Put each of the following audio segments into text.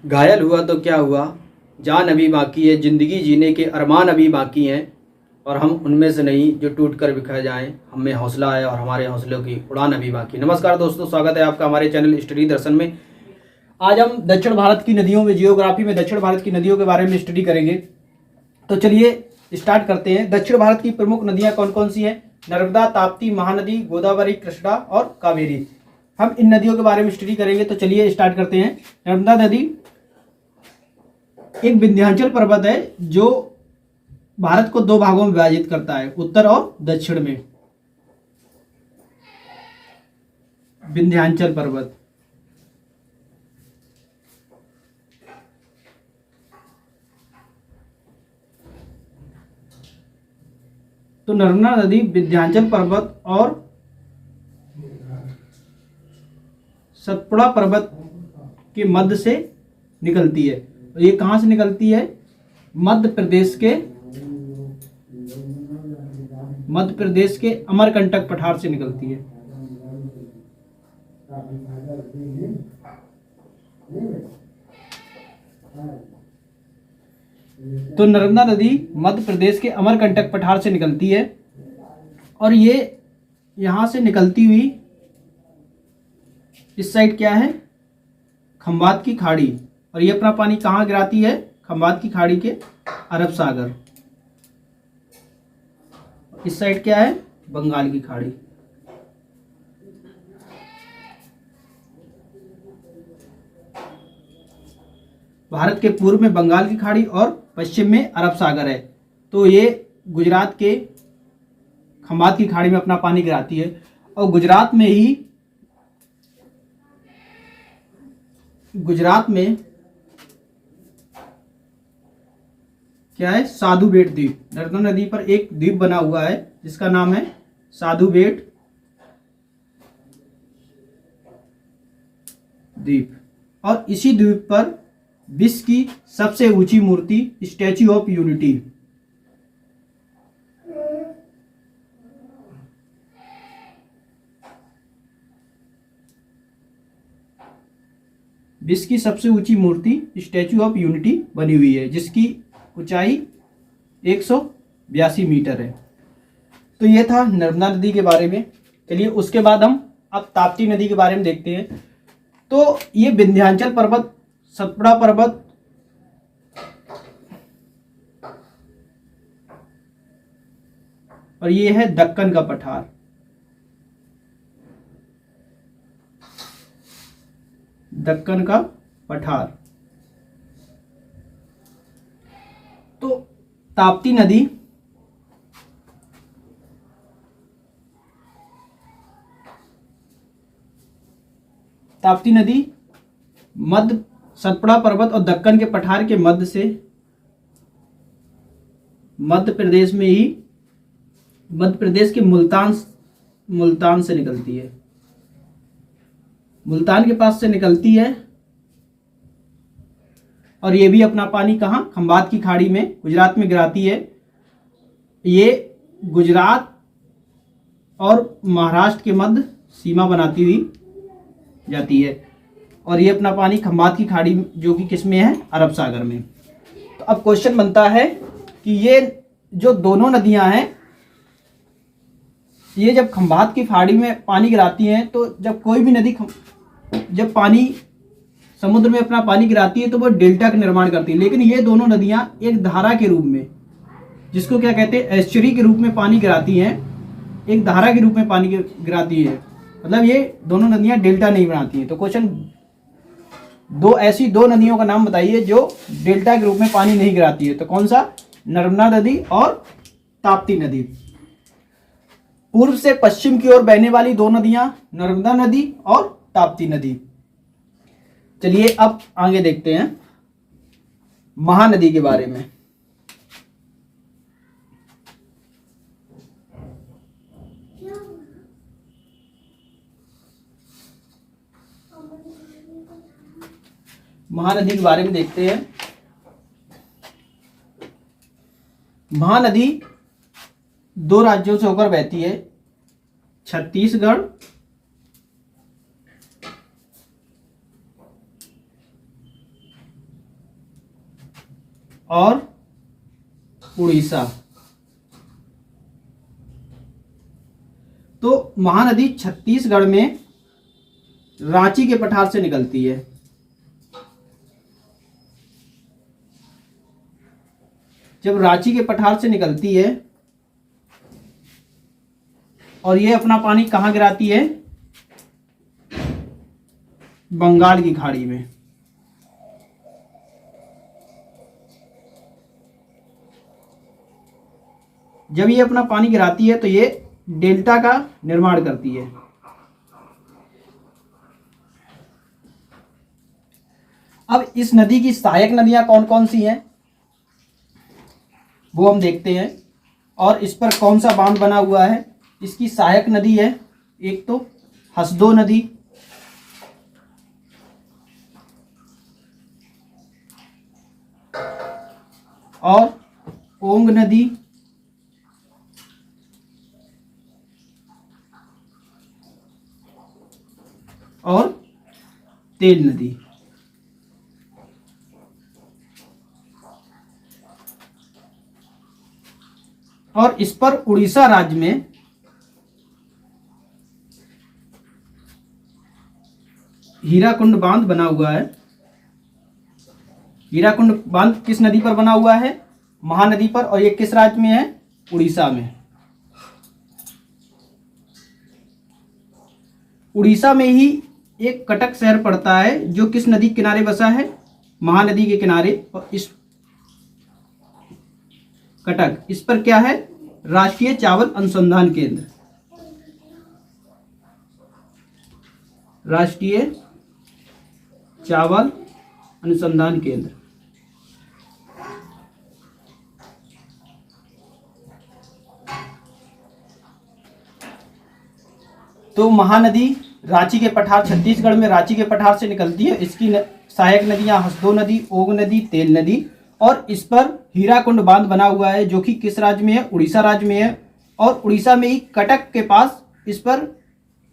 घायल हुआ तो क्या हुआ, जान अभी बाकी है, ज़िंदगी जीने के अरमान अभी बाकी हैं और हम उनमें से नहीं जो टूट कर बिखर जाएं। हमें हौसला है और हमारे हौसलों की उड़ान अभी बाकी। नमस्कार दोस्तों, स्वागत है आपका हमारे चैनल स्टडी दर्शन में। आज हम दक्षिण भारत की नदियों में, जियोग्राफी में दक्षिण भारत की नदियों के बारे में स्टडी करेंगे। तो चलिए स्टार्ट करते हैं। दक्षिण भारत की प्रमुख नदियाँ कौन कौन सी हैं? नर्मदा, ताप्ती, महानदी, गोदावरी, कृष्णा और कावेरी। हम इन नदियों के बारे में स्टडी करेंगे। तो चलिए स्टार्ट करते हैं। नर्मदा नदी एक विंध्याचल पर्वत है जो भारत को दो भागों में विभाजित करता है, उत्तर और दक्षिण में। विंध्याचल पर्वत। तो नर्मदा नदी विंध्याचल पर्वत और सतपुड़ा पर्वत के मध्य से निकलती है। ये कहां से निकलती है? मध्य प्रदेश के अमरकंटक पठार से निकलती है। तो नर्मदा नदी मध्य प्रदेश के अमरकंटक पठार से निकलती है और ये यहां से निकलती हुई इस साइड क्या है? खंबात की खाड़ी। और ये अपना पानी कहाँ गिराती है? खंबात की खाड़ी के अरब सागर। इस साइड क्या है? बंगाल की खाड़ी। भारत के पूर्व में बंगाल की खाड़ी और पश्चिम में अरब सागर है। तो ये गुजरात के खंबात की खाड़ी में अपना पानी गिराती है और गुजरात में क्या है? साधु बेट द्वीप। नर्मदा नदी पर एक द्वीप बना हुआ है जिसका नाम है साधु बेट द्वीप। और इसी द्वीप पर विश्व की सबसे ऊंची मूर्ति स्टैच्यू ऑफ यूनिटी, विश्व की सबसे ऊंची मूर्ति स्टैच्यू ऑफ यूनिटी बनी हुई है जिसकी ऊंचाई 182 मीटर है। तो ये था नर्मदा नदी के बारे में। चलिए उसके बाद हम अब ताप्ती नदी के बारे में देखते हैं। तो ये विंध्याचल पर्वत, सतपुड़ा पर्वत और ये है दक्कन का पठार। दक्कन का पठार। तो ताप्ती नदी मध्य सतपुड़ा पर्वत और दक्कन के पठार के मध्य से मध्य प्रदेश के मुल्तान से निकलती है। मुल्तान के पास से निकलती है और ये भी अपना पानी कहाँ? खंबात की खाड़ी में गुजरात में गिराती है। ये गुजरात और महाराष्ट्र के मध्य सीमा बनाती हुई जाती है और ये अपना पानी खंबात की खाड़ी जो कि किस में है? अरब सागर में। तो अब क्वेश्चन बनता है कि ये जो दोनों नदियां हैं, ये जब खंबात की खाड़ी में पानी गिराती हैं, तो जब कोई भी नदी जब पानी समुद्र में अपना पानी गिराती है तो वो डेल्टा का निर्माण करती है। लेकिन ये दोनों नदियां एक धारा के रूप में, जिसको क्या कहते हैं? एस्चुरी के रूप में पानी गिराती हैं, एक धारा के रूप में पानी गिराती है। मतलब ये दोनों नदियां डेल्टा नहीं बनाती हैं। तो क्वेश्चन ऐसी दो नदियों का नाम बताइए जो डेल्टा के रूप में पानी नहीं गिराती है। तो कौन सा? नर्मदा नदी और ताप्ती नदी। पूर्व से पश्चिम की ओर बहने वाली दो नदियां नर्मदा नदी और ताप्ती नदी। चलिए अब आगे देखते हैं महानदी के बारे में। महानदी के बारे में देखते हैं। महानदी दो राज्यों से होकर बहती है, छत्तीसगढ़ और उड़ीसा। तो महानदी छत्तीसगढ़ में रांची के पठार से निकलती है। जब रांची के पठार से निकलती है और ये अपना पानी कहाँ गिराती है? बंगाल की खाड़ी में। जब ये अपना पानी गिराती है तो ये डेल्टा का निर्माण करती है। अब इस नदी की सहायक नदियां कौन कौन सी हैं वो हम देखते हैं, और इस पर कौन सा बांध बना हुआ है। इसकी सहायक नदी है एक तो हसदो नदी, और ओंग नदी, और तेल नदी। और इस पर उड़ीसा राज्य में हीराकुंड बांध बना हुआ है। हीराकुंड बांध किस नदी पर बना हुआ है? महानदी पर। और ये किस राज्य में है? उड़ीसा में। उड़ीसा में ही एक कटक शहर पड़ता है जो किस नदी के किनारे बसा है? महानदी के किनारे। और इस कटक, इस पर क्या है? राष्ट्रीय चावल अनुसंधान केंद्र। राष्ट्रीय चावल अनुसंधान केंद्र। तो महानदी रांची के पठार, छत्तीसगढ़ में रांची के पठार से निकलती है। इसकी सहायक नदियां हसदो नदी, ओग नदी, तेल नदी, और इस पर हीराकुंड बांध बना हुआ है जो कि किस राज्य में है? उड़ीसा राज्य में है। और उड़ीसा में ही कटक के पास इस पर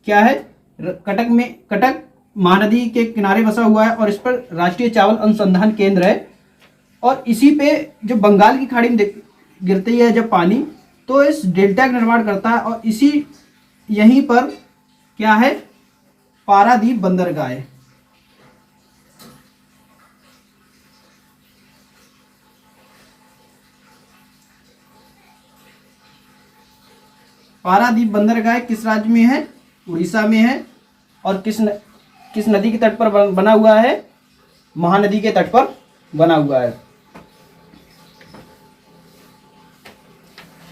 क्या है? कटक महानदी के किनारे बसा हुआ है और इस पर राष्ट्रीय चावल अनुसंधान केंद्र है। और इसी पे जो बंगाल की खाड़ी में गिरती है जब पानी, तो इस डेल्टा का निर्माण करता है। और इसी यहीं पर क्या है? पारादीप बंदरगाह है। पारादीप बंदरगाह किस राज्य में है? उड़ीसा में है। और किस नदी के तट पर बना हुआ है? महानदी के तट पर बना हुआ है।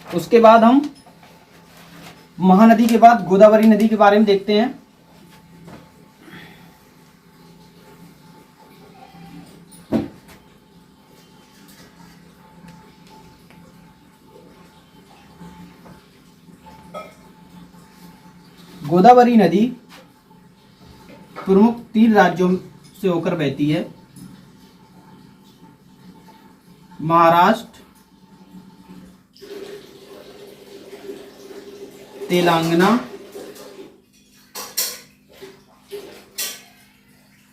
उसके बाद हम महानदी के बाद गोदावरी नदी के बारे में देखते हैं। गोदावरी नदी प्रमुख 3 राज्यों से होकर बहती है। महाराष्ट्र, तेलंगाना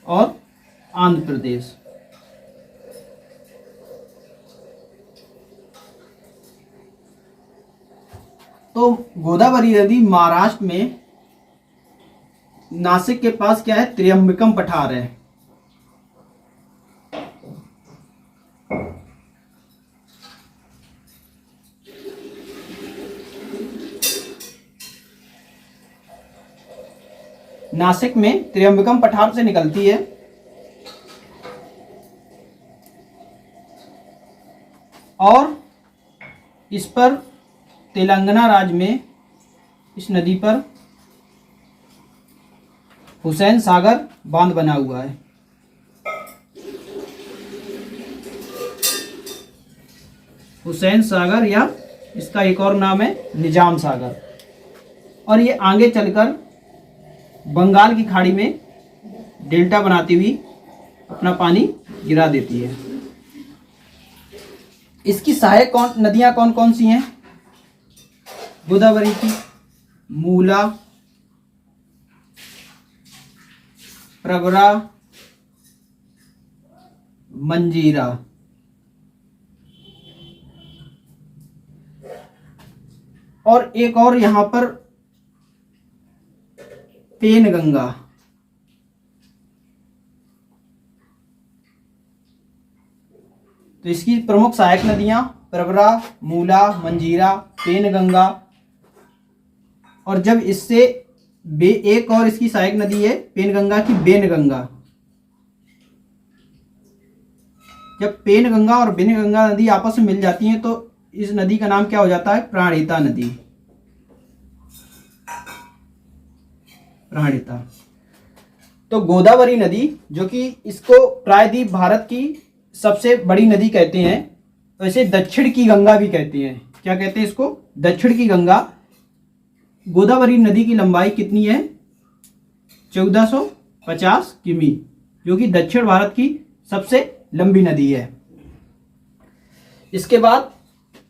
और आंध्र प्रदेश। तो गोदावरी नदी महाराष्ट्र में नासिक के पास क्या है? त्र्यंबकम पठार है। नासिक में त्र्यंबकम पठार से निकलती है और इस पर तेलंगाना राज्य में इस नदी पर हुसैन सागर बांध बना हुआ है। हुसैन सागर, या इसका एक और नाम है निजाम सागर। और ये आगे चलकर बंगाल की खाड़ी में डेल्टा बनाती हुई अपना पानी गिरा देती है। इसकी सहायक नदियां कौन कौन सी हैं गोदावरी की? मूला, प्रवरा, मंजीरा। और एक और यहाँ पर पेनगंगा। तो इसकी प्रमुख सहायक नदियां प्रवरा, मूला, मंजीरा, पेनगंगा। और जब इससे एक और इसकी सहायक नदी है पेनगंगा की बेनगंगा। जब पेनगंगा और बेनगंगा नदी आपस में मिल जाती हैं तो इस नदी का नाम क्या हो जाता है? प्राणहिता नदी। प्राणहिता। तो गोदावरी नदी, जो कि इसको प्रायद्वीप भारत की सबसे बड़ी नदी कहते हैं, तो इसे दक्षिण की गंगा भी कहते हैं। क्या कहते हैं इसको? दक्षिण की गंगा। गोदावरी नदी की लंबाई कितनी है? 1450 किमी, जो कि दक्षिण भारत की सबसे लंबी नदी है। इसके बाद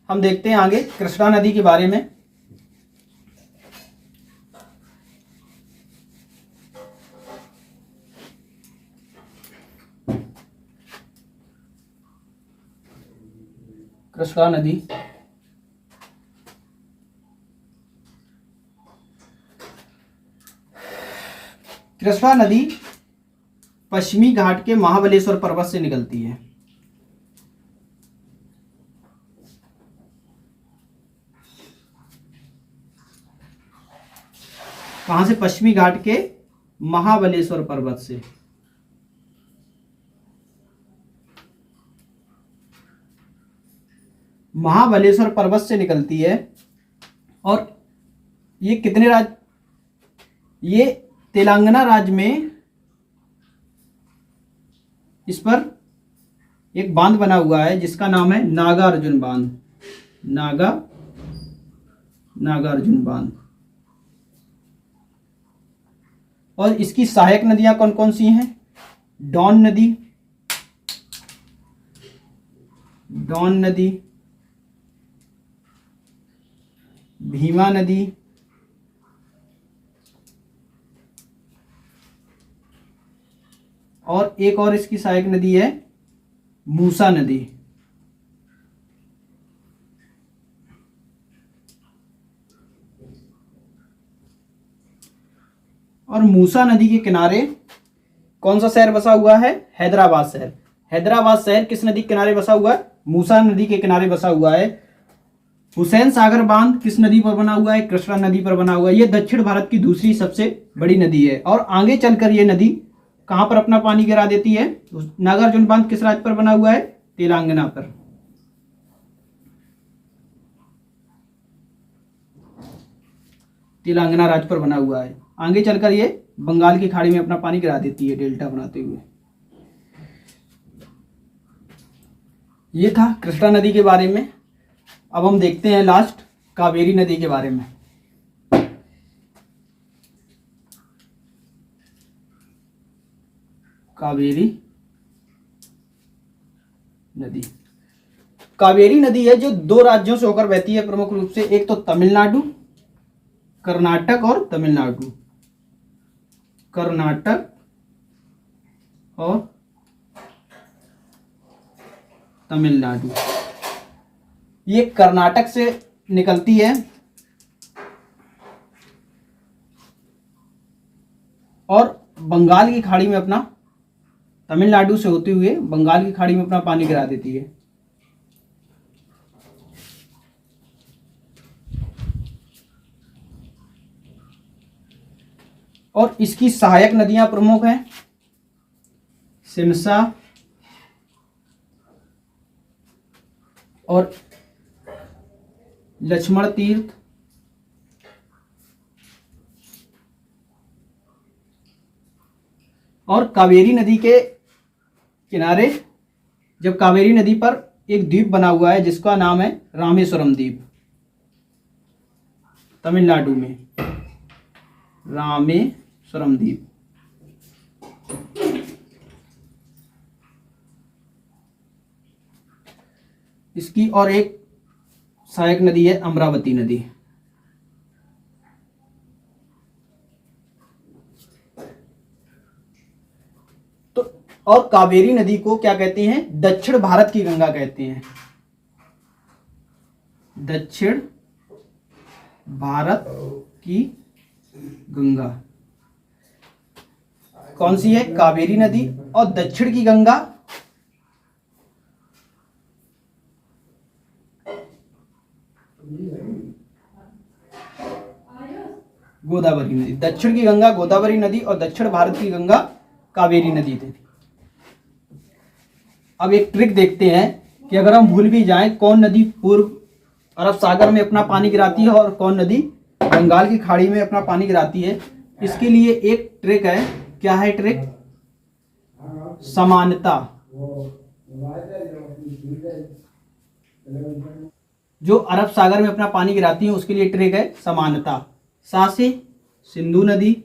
हम देखते हैं आगे कृष्णा नदी के बारे में। कृष्णा नदी कृष्णा नदी पश्चिमी घाट के महाबलेश्वर पर्वत से निकलती है। कहां से? पश्चिमी घाट के महाबलेश्वर पर्वत से। महाबलेश्वर पर्वत से निकलती है। और ये कितने राज्य? ये तेलंगाना राज्य में इस पर एक बांध बना हुआ है जिसका नाम है नागार्जुन बांध। नागार्जुन बांध। और इसकी सहायक नदियां कौन कौन सी हैं? डॉन नदी, भीमा नदी, और एक और इसकी सहायक नदी है मूसा नदी। और मूसा नदी के किनारे कौन सा शहर बसा हुआ है? हैदराबाद शहर। हैदराबाद शहर किस नदी के किनारे बसा हुआ है? मूसा नदी के किनारे बसा हुआ है। हुसैन सागर बांध किस नदी पर बना हुआ है? कृष्णा नदी पर बना हुआ है। यह दक्षिण भारत की दूसरी सबसे बड़ी नदी है। और आगे चलकर यह नदी कहां पर अपना पानी गिरा देती है? नागार्जुन बांध किस राज्य पर बना हुआ है? तेलंगाना पर। तेलंगाना राज्य पर बना हुआ है। आगे चलकर ये बंगाल की खाड़ी में अपना पानी गिरा देती है डेल्टा बनाते हुए। ये था कृष्णा नदी के बारे में। अब हम देखते हैं लास्ट कावेरी नदी के बारे में। कावेरी नदी। कावेरी नदी है जो दो राज्यों से होकर बहती है प्रमुख रूप से। एक तो तमिलनाडु, कर्नाटक और तमिलनाडु। कर्नाटक और तमिलनाडु। ये कर्नाटक से निकलती है और बंगाल की खाड़ी में अपना, तमिलनाडु से होते हुए बंगाल की खाड़ी में अपना पानी गिरा देती है। और इसकी सहायक नदियां प्रमुख हैं सिमसा और लक्ष्मण तीर्थ, और कावेरी नदी के किनारे जब कावेरी नदी पर एक द्वीप बना हुआ है जिसका नाम है रामेश्वरम द्वीप, तमिलनाडु में। रामेश्वरम द्वीप। इसकी और एक सहायक नदी है अमरावती नदी। तो और कावेरी नदी को क्या कहते हैं? दक्षिण भारत की गंगा कहते हैं। दक्षिण भारत की गंगा कौन सी है? कावेरी नदी। और दक्षिण की गंगा गोदावरी नदी। दक्षिण की गंगा गोदावरी नदी और दक्षिण भारत की गंगा कावेरी नदी थी। अब एक ट्रिक देखते हैं कि अगर हम भूल भी जाएं कौन नदी पूर्व अरब सागर में अपना पानी गिराती है और कौन नदी बंगाल की खाड़ी में अपना पानी गिराती है। इसके लिए एक ट्रिक है। क्या है ट्रिक? समानता। जो अरब सागर में अपना पानी गिराती है उसके लिए ट्रिक है समानता। सा से सिंधु नदी,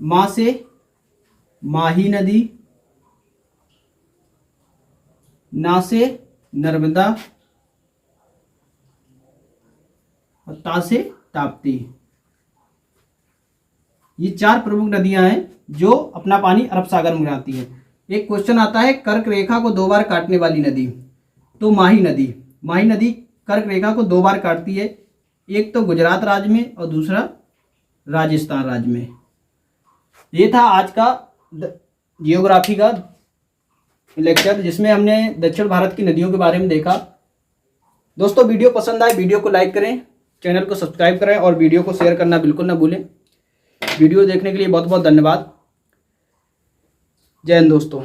मा से माही नदी, ना से नर्मदा और ता से ताप्ती। ये 4 प्रमुख नदियां हैं जो अपना पानी अरब सागर में गिराती है। एक क्वेश्चन आता है कर्क रेखा को 2 बार काटने वाली नदी, तो माही नदी। माही नदी कर्क रेखा को 2 बार काटती है, एक तो गुजरात राज्य में और दूसरा राजस्थान राज्य में। ये था आज का जियोग्राफी का लेक्चर जिसमें हमने दक्षिण भारत की नदियों के बारे में देखा। दोस्तों वीडियो पसंद आए वीडियो को लाइक करें, चैनल को सब्सक्राइब करें और वीडियो को शेयर करना बिल्कुल ना भूलें। वीडियो देखने के लिए बहुत बहुत धन्यवाद। जय हिंद दोस्तों।